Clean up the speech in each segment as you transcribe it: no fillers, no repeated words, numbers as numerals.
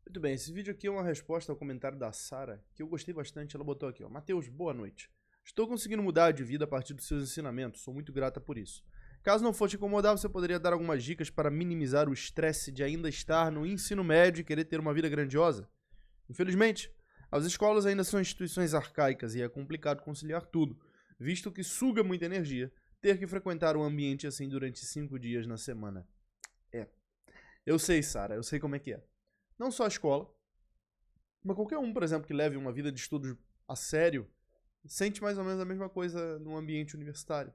Muito bem, esse vídeo aqui é uma resposta ao comentário da Sara, que eu gostei bastante. Ela botou aqui, ó. Matheus, boa noite. Estou conseguindo mudar de vida a partir dos seus ensinamentos. Sou muito grata por isso. Caso não for te incomodar, você poderia dar algumas dicas para minimizar o estresse de ainda estar no ensino médio e querer ter uma vida grandiosa? Infelizmente, as escolas ainda são instituições arcaicas e é complicado conciliar tudo, visto que suga muita energia ter que frequentar um ambiente assim durante 5 dias na semana. É, eu sei, Sara, eu sei como é que é. Não só a escola, mas qualquer um, por exemplo, que leve uma vida de estudos a sério, sente mais ou menos a mesma coisa no ambiente universitário,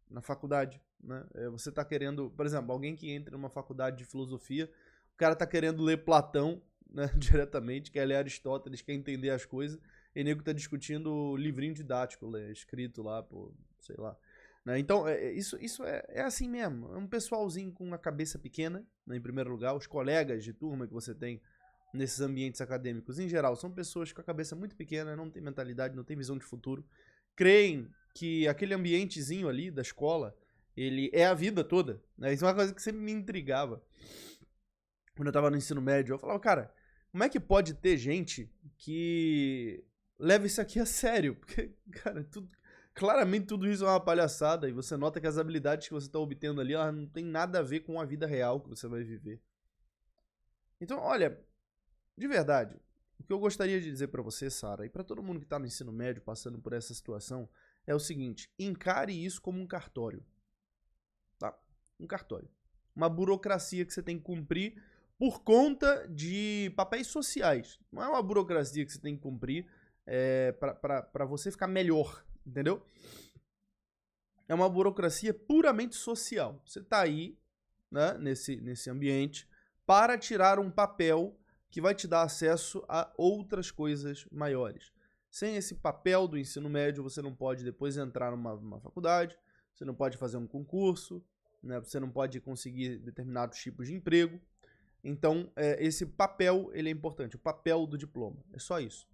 na faculdade, né? Você está querendo, por exemplo, alguém que entra numa faculdade de filosofia, o cara está querendo ler Platão, né, diretamente, quer ler Aristóteles, quer entender as coisas, e o nego está discutindo o livrinho didático, escrito lá, por, sei lá. Né? Então, isso é assim mesmo. É um pessoalzinho com uma cabeça pequena, né, em primeiro lugar. Os colegas de turma que você tem nesses ambientes acadêmicos, em geral, são pessoas com a cabeça muito pequena, não tem mentalidade, não tem visão de futuro, creem que aquele ambientezinho ali da escola, ele é a vida toda. Né? Isso é uma coisa que sempre me intrigava. Quando eu estava no ensino médio, eu falava, cara, como é que pode ter gente que leva isso aqui a sério? Porque, cara, claramente tudo isso é uma palhaçada e você nota que as habilidades que você está obtendo ali, elas não tem nada a ver com a vida real que você vai viver. Então, olha, de verdade, o que eu gostaria de dizer para você, Sara, e para todo mundo que está no ensino médio passando por essa situação, é o seguinte: encare isso como um cartório. Tá? Um cartório. Uma burocracia que você tem que cumprir por conta de papéis sociais. Não é uma burocracia que você tem que cumprir para você ficar melhor, entendeu? É uma burocracia puramente social. Você está aí, né, nesse ambiente para tirar um papel que vai te dar acesso a outras coisas maiores. Sem esse papel do ensino médio, você não pode depois entrar numa faculdade, você não pode fazer um concurso, né, você não pode conseguir determinados tipos de emprego. Então, esse papel ele é importante, o papel do diploma, é só isso.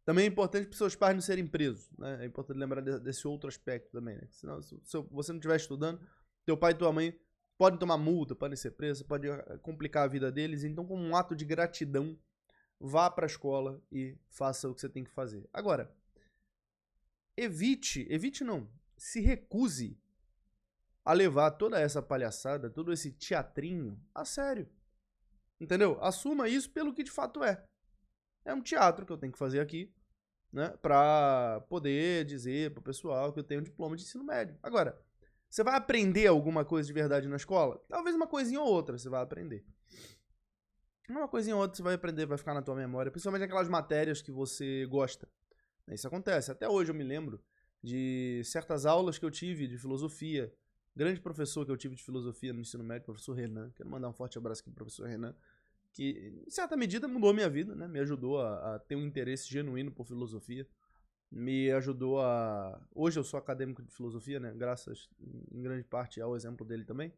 Também é importante para os seus pais não serem presos, né? É importante lembrar desse outro aspecto também, né? Senão, se você não estiver estudando, teu pai e tua mãe podem tomar multa, podem ser presos, pode complicar a vida deles. Então, como um ato de gratidão, vá para a escola e faça o que você tem que fazer. Agora, evite não, se recuse a levar toda essa palhaçada, todo esse teatrinho a sério. Entendeu? Assuma isso pelo que de fato é. É um teatro que eu tenho que fazer aqui, né, para poder dizer pro pessoal que eu tenho um diploma de ensino médio. Agora, você vai aprender alguma coisa de verdade na escola? Talvez uma coisinha ou outra você vai aprender. Uma coisinha ou outra você vai aprender, vai ficar na tua memória, principalmente aquelas matérias que você gosta. Isso acontece. Até hoje eu me lembro de certas aulas que eu tive de filosofia. Grande professor que eu tive de filosofia no ensino médio, professor Renan. Quero mandar um forte abraço aqui pro professor Renan, que em certa medida mudou a minha vida, né? Me ajudou a ter um interesse genuíno por filosofia. Me ajudou a... Hoje eu sou acadêmico de filosofia, né? Graças, em grande parte, ao exemplo dele também.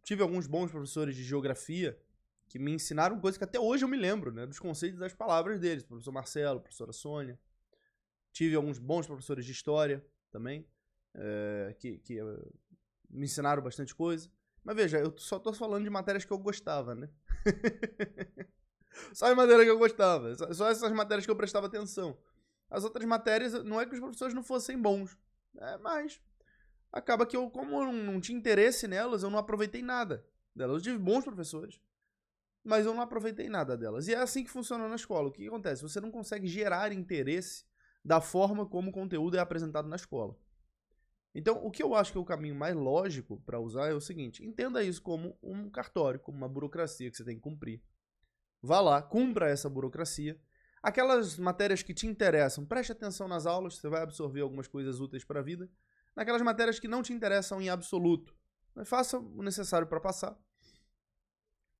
Tive alguns bons professores de geografia que me ensinaram coisas que até hoje eu me lembro, né? Dos conceitos das palavras deles. Professor Marcelo, professora Sônia. Tive alguns bons professores de história também, que me ensinaram bastante coisa. Mas veja, eu só tô falando de matérias que eu gostava, né? Só as matérias que eu gostava. Só essas matérias que eu prestava atenção. As outras matérias, não é que os professores não fossem bons, mas acaba que eu, como eu não tinha interesse nelas, eu não aproveitei nada delas. Eu tive bons professores, mas eu não aproveitei nada delas. E é assim que funciona na escola. O que acontece? Você não consegue gerar interesse da forma como o conteúdo é apresentado na escola. Então, o que eu acho que é o caminho mais lógico para usar é o seguinte: entenda isso como um cartório, como uma burocracia que você tem que cumprir. Vá lá, cumpra essa burocracia. Aquelas matérias que te interessam, preste atenção nas aulas, você vai absorver algumas coisas úteis para a vida. Naquelas matérias que não te interessam em absoluto, faça o necessário para passar.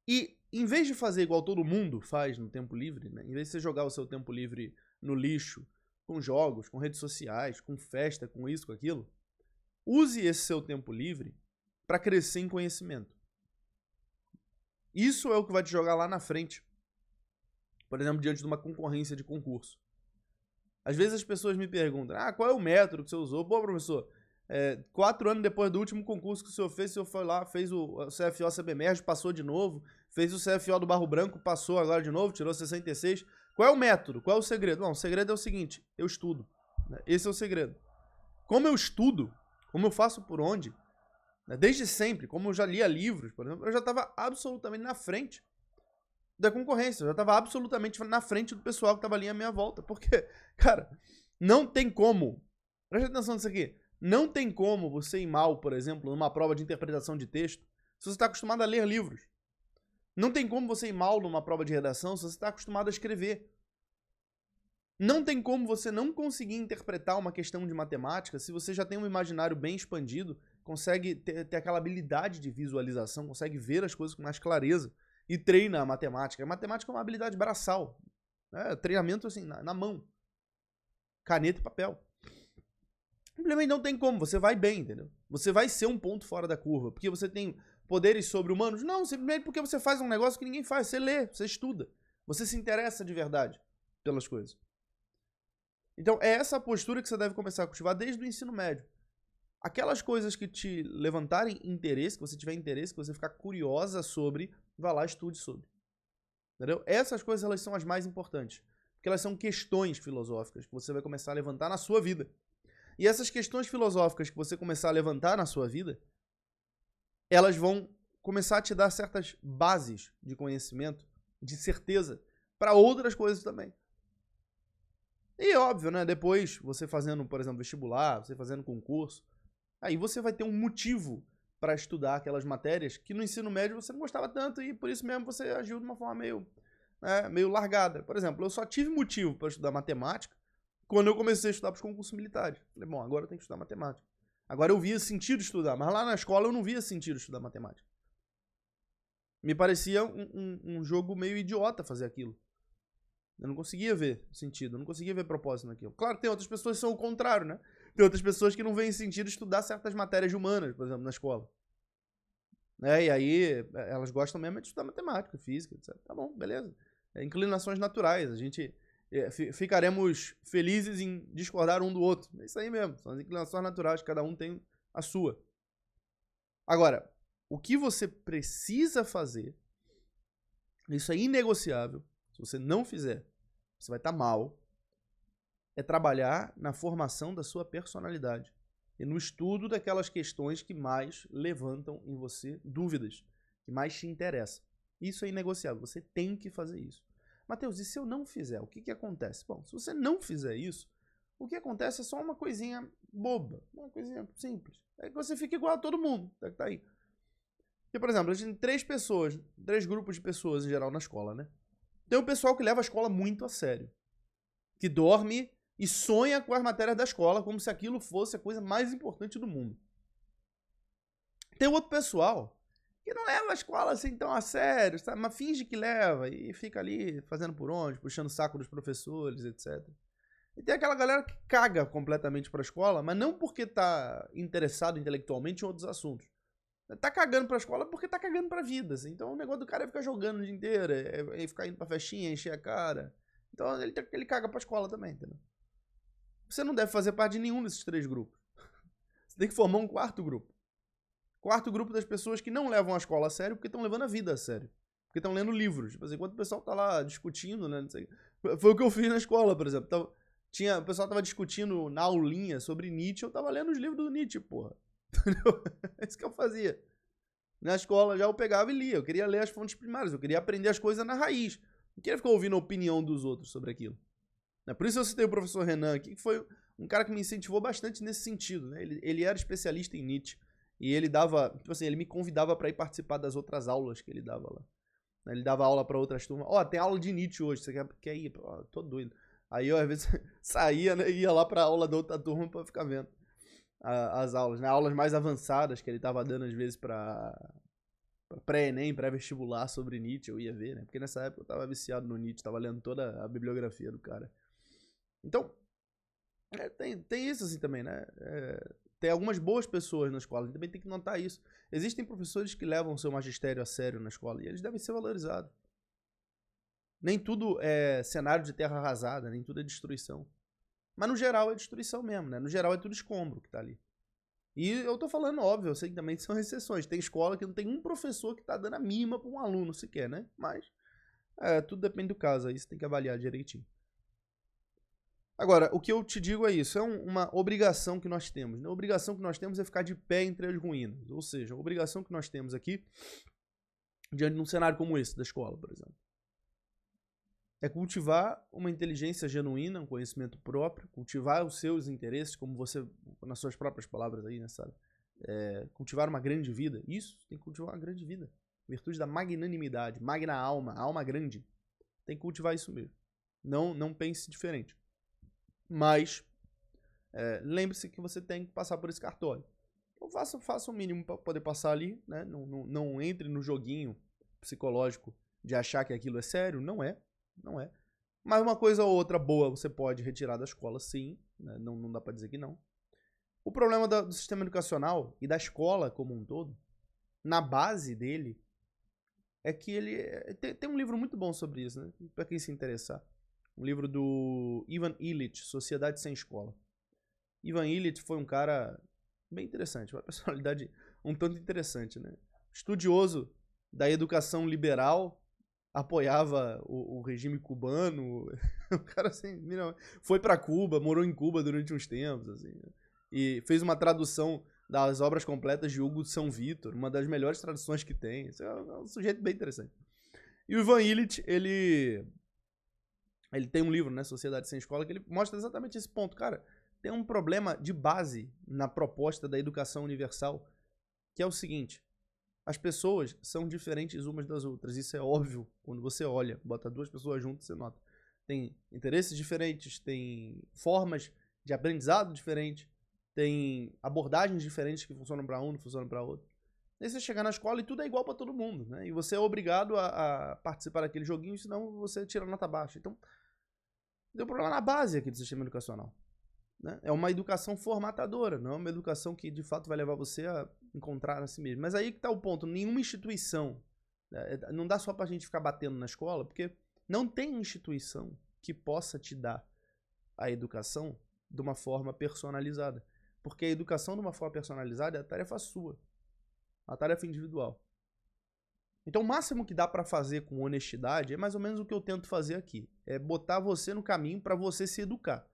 E, em vez de fazer igual todo mundo faz no tempo livre, né, em vez de você jogar o seu tempo livre no lixo, com jogos, com redes sociais, com festa, com isso, com aquilo, use esse seu tempo livre para crescer em conhecimento. Isso é o que vai te jogar lá na frente. Por exemplo, diante de uma concorrência de concurso. Às vezes as pessoas me perguntam, qual é o método que você usou? Pô, professor, 4 anos depois do último concurso que o senhor foi lá, fez o CFO CBMERG, passou de novo, fez o CFO do Barro Branco, passou agora de novo, tirou 66. Qual é o método? Qual é o segredo? Não, o segredo é o seguinte, eu estudo. Né? Esse é o segredo. Como eu estudo, como eu faço por onde, né? Desde sempre, como eu já lia livros, por exemplo, eu já estava absolutamente na frente da concorrência, eu já estava absolutamente na frente do pessoal que estava ali à minha volta. Porque, cara, não tem como, preste atenção nisso aqui, não tem como você ir mal, por exemplo, numa prova de interpretação de texto, se você está acostumado a ler livros. Não tem como você ir mal numa prova de redação se você está acostumado a escrever. Não tem como você não conseguir interpretar uma questão de matemática se você já tem um imaginário bem expandido, consegue ter aquela habilidade de visualização, consegue ver as coisas com mais clareza e treina a matemática. A matemática é uma habilidade braçal, né? Treinamento assim, na mão. Caneta e papel. Simplesmente não tem como, você vai bem, entendeu? Você vai ser um ponto fora da curva, porque você tem poderes sobre-humanos? Não, simplesmente porque você faz um negócio que ninguém faz, você lê, você estuda, você se interessa de verdade pelas coisas. Então é essa postura que você deve começar a cultivar desde o ensino médio. Aquelas coisas que te levantarem interesse, que você tiver interesse, que você ficar curiosa sobre, vá lá e estude sobre. Entendeu? Essas coisas elas são as mais importantes, porque elas são questões filosóficas que você vai começar a levantar na sua vida. E essas questões filosóficas que você começar a levantar na sua vida, elas vão começar a te dar certas bases de conhecimento, de certeza, para outras coisas também. E óbvio, né? Depois, você fazendo, por exemplo, vestibular, você fazendo concurso, aí você vai ter um motivo para estudar aquelas matérias que no ensino médio você não gostava tanto e por isso mesmo você agiu de uma forma meio largada. Por exemplo, eu só tive motivo para estudar matemática quando eu comecei a estudar para os concursos militares. Falei, bom, agora eu tenho que estudar matemática. Agora eu via sentido estudar, mas lá na escola eu não via sentido estudar matemática. Me parecia um jogo meio idiota fazer aquilo. Eu não conseguia ver sentido, eu não conseguia ver propósito naquilo. Claro que tem outras pessoas que são o contrário, né? Tem outras pessoas que não veem sentido estudar certas matérias humanas, por exemplo, na escola. E aí elas gostam mesmo de estudar matemática, física, etc. Tá bom, beleza. Inclinações naturais, a gente ficaremos felizes em discordar um do outro. É isso aí mesmo, são as inclinações naturais, cada um tem a sua. Agora, o que você precisa fazer, isso é inegociável, se você não fizer, você vai estar mal, é trabalhar na formação da sua personalidade e no estudo daquelas questões que mais levantam em você dúvidas, que mais te interessam. Isso é inegociável, você tem que fazer isso. Mateus, e se eu não fizer, o que acontece? Bom, se você não fizer isso, o que acontece é só uma coisinha boba, uma coisinha simples. É que você fica igual a todo mundo, que tá aí. Porque, por exemplo, a gente tem 3 grupos de pessoas em geral na escola, né? Tem o pessoal que leva a escola muito a sério, que dorme e sonha com as matérias da escola como se aquilo fosse a coisa mais importante do mundo. Tem outro pessoal que não leva a escola assim tão a sério, sabe? Mas finge que leva e fica ali fazendo por onde, puxando o saco dos professores, etc. E tem aquela galera que caga completamente pra escola, mas não porque tá interessado intelectualmente em outros assuntos. Tá cagando pra escola porque tá cagando pra vida, assim. Então o negócio do cara é ficar jogando o dia inteiro, é ficar indo pra festinha, encher a cara. Então ele caga pra escola também, entendeu? Você não deve fazer parte de nenhum desses 3 grupos. Você tem que formar um 4º grupo. 4º grupo das pessoas que não levam a escola a sério porque estão levando a vida a sério. Porque estão lendo livros. Tipo assim, enquanto o pessoal tá lá discutindo, né? Não sei. Foi o que eu fiz na escola, por exemplo. O pessoal tava discutindo na aulinha sobre Nietzsche, eu tava lendo os livros do Nietzsche, porra. Entendeu? É isso que eu fazia. Na escola já eu pegava e lia. Eu queria ler as fontes primárias, eu queria aprender as coisas na raiz. Não queria ficar ouvindo a opinião dos outros sobre aquilo. Por isso eu citei o professor Renan aqui, que foi um cara que me incentivou bastante nesse sentido. Né? Ele era especialista em Nietzsche. E ele dava, tipo assim, ele me convidava para ir participar das outras aulas que ele dava lá. Ele dava aula para outras turmas. Ó, tem aula de Nietzsche hoje, você quer ir? Ó, tô doido. Aí eu às vezes saía, né, ia lá pra aula da outra turma pra ficar vendo as aulas, né? Aulas mais avançadas que ele tava dando às vezes pra pré-ENEM, pré-vestibular sobre Nietzsche, eu ia ver, né? Porque nessa época eu tava viciado no Nietzsche, tava lendo toda a bibliografia do cara. Então, tem isso assim também, né? Tem algumas boas pessoas na escola, a gente também tem que notar isso. Existem professores que levam o seu magistério a sério na escola e eles devem ser valorizados. Nem tudo é cenário de terra arrasada, nem tudo é destruição. Mas no geral é destruição mesmo, né? No geral é tudo escombro que tá ali. E eu tô falando, óbvio, eu sei que também são exceções. Tem escola que não tem um professor que tá dando a mínima pra um aluno sequer, né? Mas tudo depende do caso, aí você tem que avaliar direitinho. Agora, o que eu te digo é isso, é uma obrigação que nós temos, né? A obrigação que nós temos é ficar de pé entre as ruínas. Ou seja, a obrigação que nós temos aqui, diante de um cenário como esse da escola, por exemplo, é cultivar uma inteligência genuína, um conhecimento próprio, cultivar os seus interesses, como você, nas suas próprias palavras aí, né, sabe? Cultivar uma grande vida. Isso, tem que cultivar uma grande vida. Virtude da magnanimidade, magna alma, alma grande. Tem que cultivar isso mesmo. Não pense diferente. Mas, lembre-se que você tem que passar por esse cartório. Então faça o mínimo para poder passar ali, né? Não entre no joguinho psicológico de achar que aquilo é sério, não é. Não é. Mas uma coisa ou outra boa você pode retirar da escola, sim. Né? Não dá pra dizer que não. O problema do sistema educacional e da escola como um todo, na base dele, é que ele... Tem um livro muito bom sobre isso, né? Pra quem se interessar. Um livro do Ivan Illich, Sociedade Sem Escola. Ivan Illich foi um cara bem interessante, uma personalidade um tanto interessante, né? Estudioso da educação liberal, apoiava o regime cubano, o cara assim, foi pra Cuba, morou em Cuba durante uns tempos, assim, e fez uma tradução das obras completas de Hugo de São Vítor, uma das melhores traduções que tem. É um sujeito bem interessante. E o Ivan Illich, ele tem um livro, né, Sociedade Sem Escola, que ele mostra exatamente esse ponto. Cara, tem um problema de base na proposta da educação universal, que é o seguinte: as pessoas são diferentes umas das outras. Isso é óbvio quando você olha, bota duas pessoas juntas, você nota. Tem interesses diferentes, tem formas de aprendizado diferentes, tem abordagens diferentes que funcionam para um, não funcionam para outro. Aí você chegar na escola e tudo é igual para todo mundo, né? E você é obrigado a participar daquele joguinho, senão você tira nota baixa. Então, deu problema na base aqui do sistema educacional. Né? É uma educação formatadora, não é uma educação que de fato vai levar você a encontrar a si mesmo. Mas aí que está o ponto, nenhuma instituição, não dá só pra gente ficar batendo na escola, porque não tem instituição que possa te dar a educação de uma forma personalizada. Porque a educação de uma forma personalizada é a tarefa sua, a tarefa individual. Então o máximo que dá pra fazer com honestidade é mais ou menos o que eu tento fazer aqui. É botar você no caminho pra você se educar.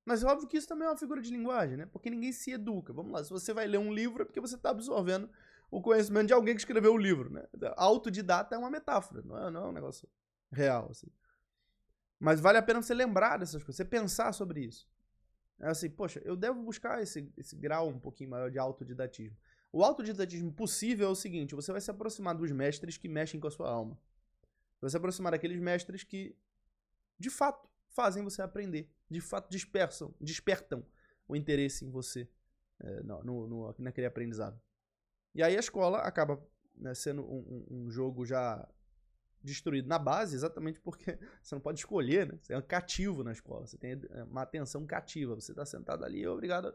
Mas é óbvio que isso também é uma figura de linguagem, né? Porque ninguém se educa. Vamos lá, se você vai ler um livro é porque você está absorvendo o conhecimento de alguém que escreveu o livro, né? Autodidata é uma metáfora, não é um negócio real, assim. Mas vale a pena você lembrar dessas coisas, você pensar sobre isso. É assim, poxa, eu devo buscar esse grau um pouquinho maior de autodidatismo. O autodidatismo possível é o seguinte: você vai se aproximar dos mestres que mexem com a sua alma. Você vai se aproximar daqueles mestres que, de fato, fazem você aprender. De fato, despertam o interesse em você naquele aprendizado. E aí a escola acaba, né, sendo um jogo já destruído na base, exatamente porque você não pode escolher, né? Você é um cativo na escola, você tem uma atenção cativa, você está sentado ali e é obrigado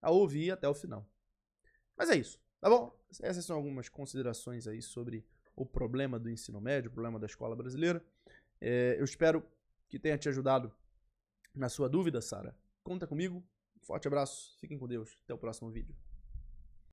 a ouvir até o final. Mas é isso, tá bom? Essas são algumas considerações aí sobre o problema do ensino médio, o problema da escola brasileira. Eu espero que tenha te ajudado na sua dúvida, Sara. Conta comigo. Forte abraço, fiquem com Deus. Até o próximo vídeo.